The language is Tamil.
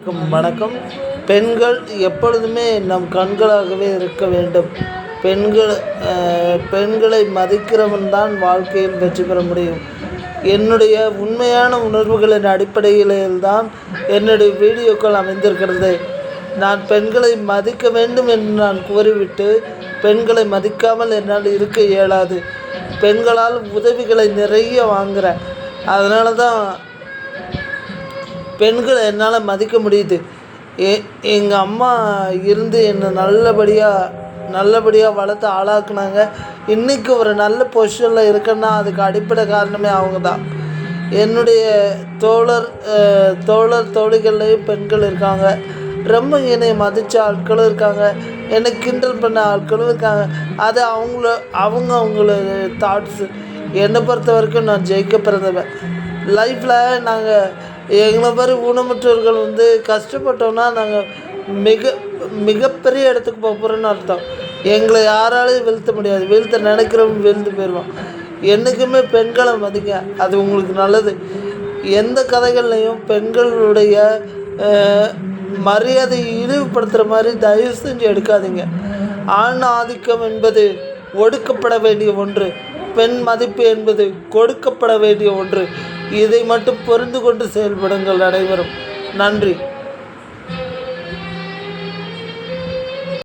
வணக்கம். பெண்கள் எப்பொழுதுமே நம் கண்களாகவே இருக்க வேண்டும். பெண்கள் பெண்களை மதிக்கிறவன் தான் வாழ்க்கையில் வெற்றி பெற முடியும். என்னுடைய உண்மையான உணர்வுகளின் அடிப்படையில் தான் என்னுடைய வீடியோக்கள் அமைந்திருக்கிறது. நான் பெண்களை மதிக்க வேண்டும் என்று நான் கூறிவிட்டு பெண்களை மதிக்காமல் என்னால் இருக்க இயலாது. பெண்களால் உதவிகளை நிறைய வாங்குகிறேன். அதனால தான் பெண்களை என்னால் மதிக்க முடியுது. எங்கள் அம்மா இருந்து என்னை நல்லபடியாக வளர்த்து ஆளாக்குனாங்க. இன்றைக்கி ஒரு நல்ல பொசிஷனில் இருக்கேன்னா அதுக்கு அடிப்படை காரணமே அவங்க தான். என்னுடைய தோழிகள்லேயும் பெண்கள் இருக்காங்க. ரொம்ப என்னை மதித்த ஆட்களும் இருக்காங்க. என்னை கிண்டல் பண்ண ஆட்களும் இருக்காங்க. அது அவங்களோட தாட்ஸு. என்னை பொறுத்த வரைக்கும் நான் ஜெயிக்க பிறந்தவன். லைஃப்பில் நாங்கள் எங்களை மாதிரி ஊனமுற்றவர்கள் கஷ்டப்பட்டோன்னா நாங்கள் மிகப்பெரிய இடத்துக்கு போகிறோன்னு அர்த்தம். எங்களை யாராலையும் வீழ்த்த முடியாது. வீழ்த்த நினைக்கிறவங்க வீழ்ந்து போயிடுவோம். என்றைக்குமே பெண்களை மதிங்க, அது உங்களுக்கு நல்லது. எந்த கதைகள்லையும் பெண்களுடைய மரியாதையை இழிவுபடுத்துகிற மாதிரி தயவு செஞ்சு எடுக்காதீங்க. ஆண் ஆதிக்கம் என்பது ஒடுக்கப்பட வேண்டிய ஒன்று, பெண் மதிப்பு என்பது கொடுக்கப்பட வேண்டிய ஒன்று. இதை மட்டும் புரிந்து கொண்டு செயல்படுங்கள் அனைவரும். நன்றி.